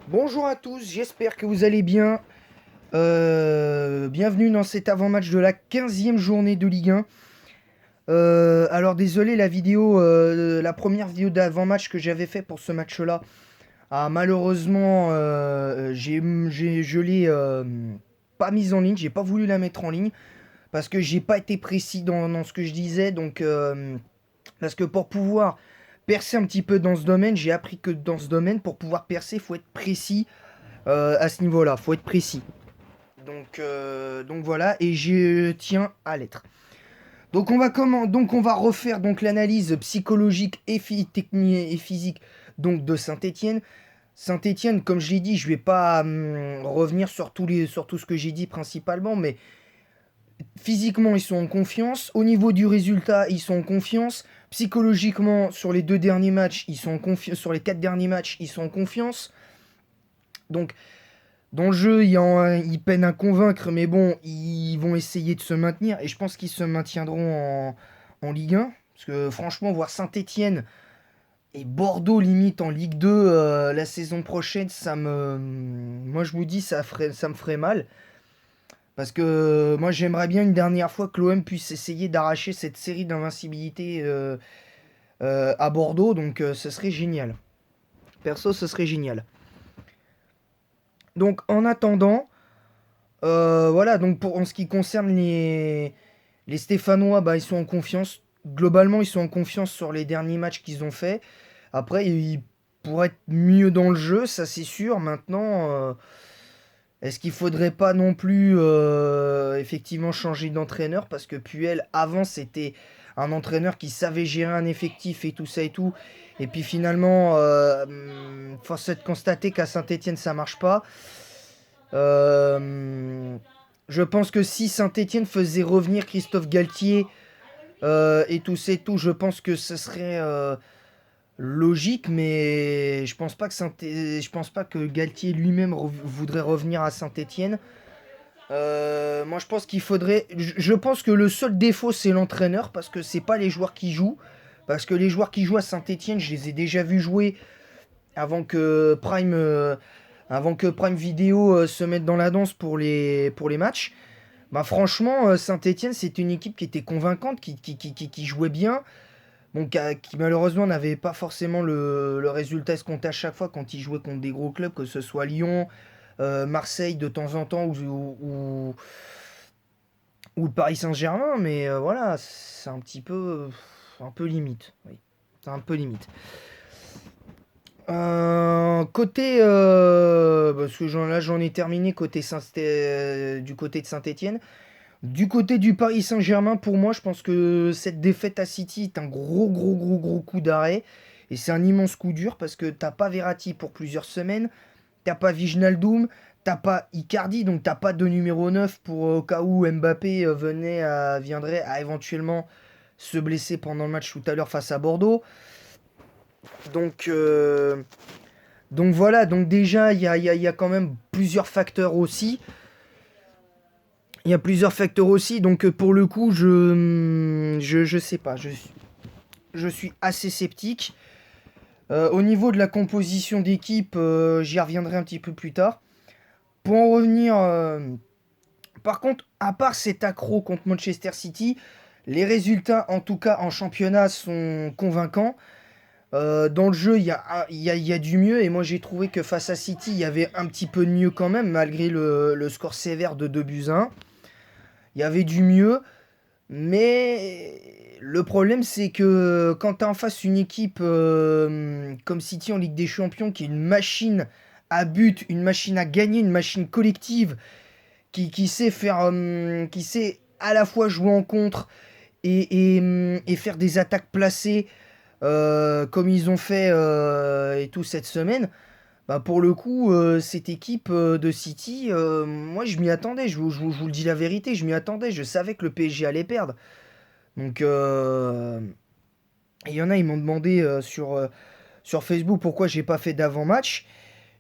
Bonjour à tous, j'espère que vous allez bien. Bienvenue dans cet avant-match de la 15e journée de Ligue 1. Alors désolé, la première vidéo d'avant-match que j'avais fait pour ce match-là, malheureusement, je l'ai pas mise en ligne, j'ai pas voulu la mettre en ligne parce que j'ai pas été précis dans ce que je disais. Parce que pour pouvoir percer un petit peu dans ce domaine, j'ai appris que dans ce domaine, pour pouvoir percer, il faut être précis à ce niveau-là, faut être précis. Donc voilà, et je tiens à l'être. Donc on va refaire donc l'analyse psychologique technique et physique donc de Saint-Étienne. Saint-Étienne, comme je l'ai dit, je vais pas revenir sur tout ce que j'ai dit principalement, mais physiquement ils sont en confiance. Au niveau du résultat, ils sont en confiance. Psychologiquement, sur les deux derniers matchs, ils sont en confiance. Sur les quatre derniers matchs, ils sont en confiance. Donc dans le jeu, ils peinent à convaincre, mais bon, ils vont essayer de se maintenir. Et je pense qu'ils se maintiendront en Ligue 1. Parce que franchement, voir Saint-Étienne et Bordeaux limite en Ligue 2 la saison prochaine, moi je vous dis, ça me ferait mal. Parce que moi j'aimerais bien une dernière fois que l'OM puisse essayer d'arracher cette série d'invincibilité à Bordeaux. Donc ce serait génial. Perso, ce serait génial. Donc en attendant, voilà, donc en ce qui concerne les Stéphanois, bah, ils sont en confiance. Globalement, ils sont en confiance sur les derniers matchs qu'ils ont fait. Après, ils pourraient être mieux dans le jeu, ça c'est sûr. Maintenant, est-ce qu'il faudrait pas non plus effectivement changer d'entraîneur? Parce que Puel, avant, c'était un entraîneur qui savait gérer un effectif et tout ça et tout. Et puis finalement, force est de constater qu'à Saint-Etienne, ça marche pas. Euh, je pense que si Saint-Etienne faisait revenir Christophe Galtier et tout c'est tout, je pense que ce serait logique, mais je pense pas que Galtier lui-même voudrait revenir à Saint-Etienne. Moi, je pense qu'il faudrait. Je pense que le seul défaut c'est l'entraîneur parce que c'est pas les joueurs qui jouent. Parce que les joueurs qui jouent à Saint-Etienne, je les ai déjà vus jouer avant que Prime, euh, avant que Prime Video se mette dans la danse pour les matchs. Bah franchement, Saint-Etienne, c'est une équipe qui était convaincante, qui jouait bien. Bon, qui malheureusement n'avait pas forcément le résultat escompté à chaque fois quand ils jouaient contre des gros clubs, que ce soit Lyon, Marseille de temps en temps ou le Paris Saint-Germain. Mais voilà, c'est un peu limite. Oui. C'est un peu limite. Parce que là j'en ai terminé du côté de Saint-Etienne. Du côté du Paris Saint-Germain, pour moi, je pense que cette défaite à City est un gros coup d'arrêt. Et c'est un immense coup dur parce que t'as pas Verratti pour plusieurs semaines, t'as pas Wijnaldum, t'as pas Icardi, donc t'as pas de numéro 9 pour au cas où Mbappé viendrait à éventuellement se blesser pendant le match tout à l'heure face à Bordeaux. Donc, euh, donc voilà, donc déjà, il y a quand même plusieurs facteurs aussi. Il y a plusieurs facteurs aussi, donc pour le coup, je sais pas, je suis assez sceptique. Au niveau de la composition d'équipe, j'y reviendrai un petit peu plus tard. Pour en revenir, par contre, à part cet accro contre Manchester City, les résultats, en tout cas en championnat, sont convaincants. Dans le jeu, il y a du mieux, et moi j'ai trouvé que face à City, il y avait un petit peu de mieux quand même, malgré le score sévère de 2 buts à 1. Il y avait du mieux. Mais le problème, c'est que quand tu as en face une équipe comme City en Ligue des Champions, qui est une machine à but, une machine à gagner, une machine collective, qui sait à la fois jouer en contre et faire des attaques placées comme ils ont fait et tout cette semaine, bah pour le coup, cette équipe de City, moi je m'y attendais, je vous le dis la vérité, je m'y attendais, je savais que le PSG allait perdre. Donc, il y en a, ils m'ont demandé sur Facebook pourquoi j'ai pas fait d'avant-match.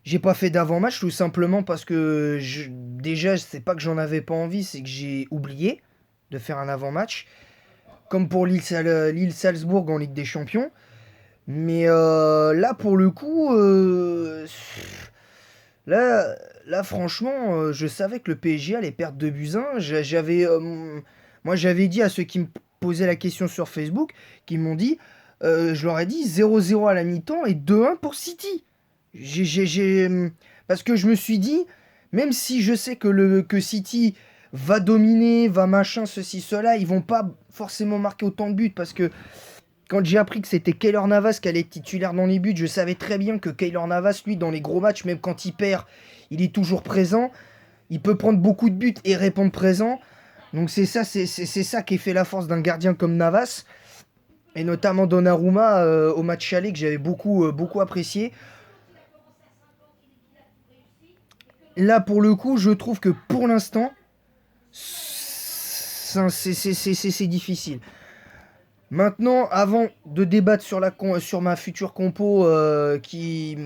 J'ai pas fait d'avant-match tout simplement parce que déjà, c'est pas que j'en avais pas envie, c'est que j'ai oublié de faire un avant-match. Comme pour Lille-Salzbourg en Ligue des Champions. Mais là, pour le coup, Là, là franchement, je savais que le PSG allait perdre 2 buts 1. Moi, j'avais dit à ceux qui me posaient la question sur Facebook, qui m'ont dit, je leur ai dit 0-0 à la mi-temps et 2-1 pour City. J'ai, j'ai- j'ai, hum, Parce que je me suis dit, même si je sais que City va dominer, va machin, ceci, cela, ils vont pas forcément marquer autant de buts parce que quand j'ai appris que c'était Keylor Navas qui allait être titulaire dans les buts, je savais très bien que Keylor Navas, lui, dans les gros matchs, même quand il perd, il est toujours présent. Il peut prendre beaucoup de buts et répondre présent. Donc c'est ça qui fait la force d'un gardien comme Navas. Et notamment Donnarumma au match aller que j'avais beaucoup apprécié. Là, pour le coup, je trouve que pour l'instant, c'est difficile. Maintenant, avant de débattre sur ma future compo qui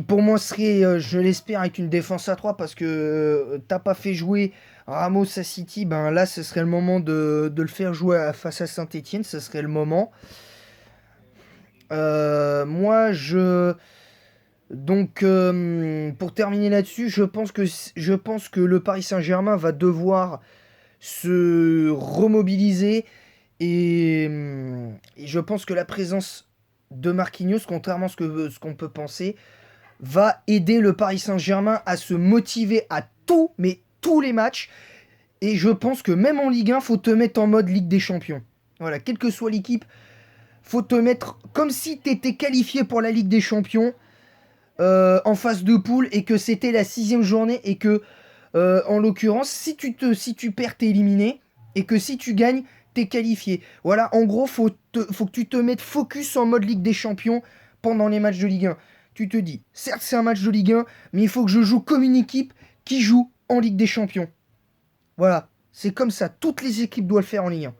pour moi serait, je l'espère, avec une défense à 3 parce que t'as pas fait jouer Ramos à City, ben là ce serait le moment de le faire jouer face à Saint-Etienne, ce serait le moment. Moi je... Donc pour terminer là-dessus, je pense que le Paris Saint-Germain va devoir se remobiliser et je pense que la présence de Marquinhos, contrairement à ce qu'on peut penser, va aider le Paris Saint-Germain à se motiver à tout, mais tous les matchs. Et je pense que même en Ligue 1, faut te mettre en mode Ligue des Champions. Voilà, quelle que soit l'équipe, faut te mettre comme si tu étais qualifié pour la Ligue des Champions en phase de poule et que c'était la 6e journée et que, en l'occurrence, si tu perds, t'es éliminé et que si tu gagnes, t'es qualifié. Voilà, en gros, faut que tu te mettes focus en mode Ligue des Champions pendant les matchs de Ligue 1. Tu te dis, certes, c'est un match de Ligue 1, mais il faut que je joue comme une équipe qui joue en Ligue des Champions. Voilà, c'est comme ça. Toutes les équipes doivent le faire en Ligue 1.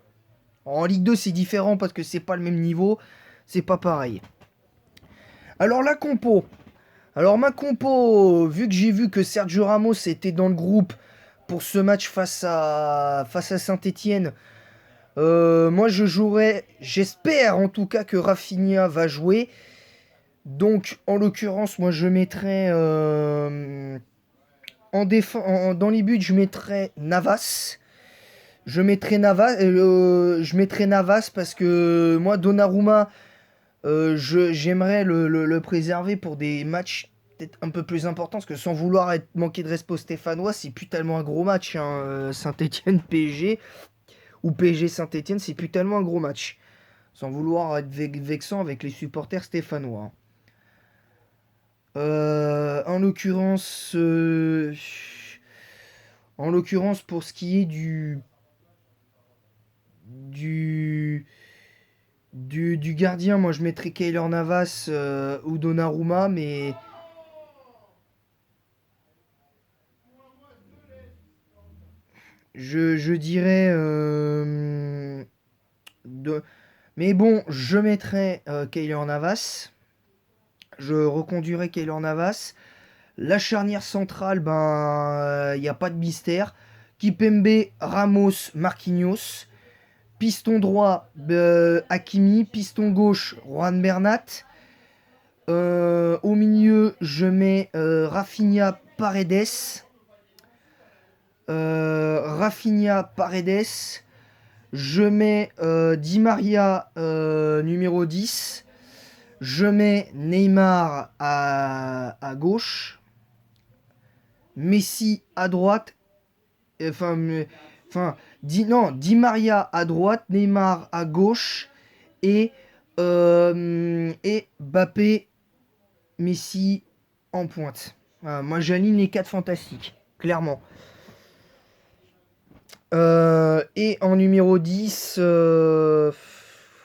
En Ligue 2, c'est différent parce que c'est pas le même niveau, c'est pas pareil. Alors la compo. Alors ma compo, vu que j'ai vu que Sergio Ramos était dans le groupe pour ce match face à Saint-Etienne, moi je jouerai, j'espère en tout cas que Rafinha va jouer. Donc en l'occurrence, moi je mettrai dans les buts, je mettrai Navas. Je mettrai Navas parce que moi Donnarumma, j'aimerais le préserver pour des matchs peut-être un peu plus importants, parce que sans vouloir manquer de respect aux Stéphanois, c'est plus tellement un gros match, hein, Saint-Etienne-PSG, ou PSG-Saint-Etienne, c'est plus tellement un gros match. Sans vouloir être vexant avec les supporters stéphanois, hein. En l'occurrence, pour ce qui est du, du gardien, moi je mettrais Keylor Navas ou Donnarumma, mais je dirais... Mais bon, je mettrais Keylor Navas. Je reconduirais Keylor Navas. La charnière centrale, ben, il n'y a pas de mystère. Kipembe, Ramos, Marquinhos. Piston droit, Hakimi. Piston gauche, Juan Bernat. Au milieu, je mets Rafinha, Paredes. Rafinha, Paredes. Je mets Di Maria numéro 10. Je mets Neymar à gauche. Messi à droite. Enfin, non, Di Maria à droite. Neymar à gauche. Et Mbappé, Messi en pointe. Voilà, moi j'aligne les 4 fantastiques. Clairement. Et en numéro 10,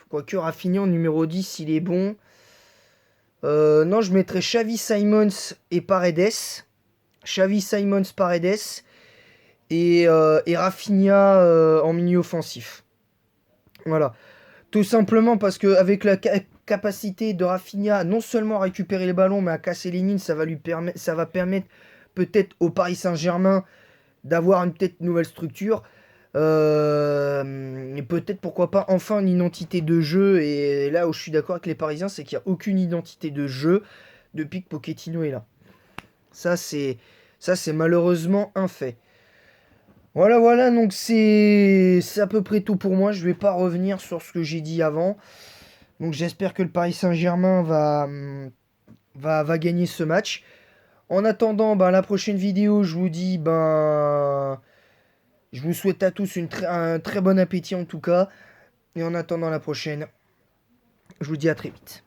quoique Rafinha en numéro 10, il est bon. Non, je mettrais Xavi Simons et Paredes. Xavi Simons, Paredes. Et Rafinha en milieu offensif. Voilà. Tout simplement parce qu'avec la capacité de Rafinha non seulement à récupérer les ballons, mais à casser les lignes, ça va permettre peut-être au Paris Saint-Germain d'avoir une peut-être nouvelle structure. Et peut-être pourquoi pas enfin une identité de jeu. Et là où je suis d'accord avec les Parisiens, c'est qu'il n'y a aucune identité de jeu depuis que Pochettino est là. Ça, c'est malheureusement un fait. Voilà, voilà, donc c'est à peu près tout pour moi. Je vais pas revenir sur ce que j'ai dit avant. Donc j'espère que le Paris Saint-Germain va gagner ce match. En attendant, ben, la prochaine vidéo, je vous dis, ben, je vous souhaite à tous un très bon appétit en tout cas. Et en attendant la prochaine, je vous dis à très vite.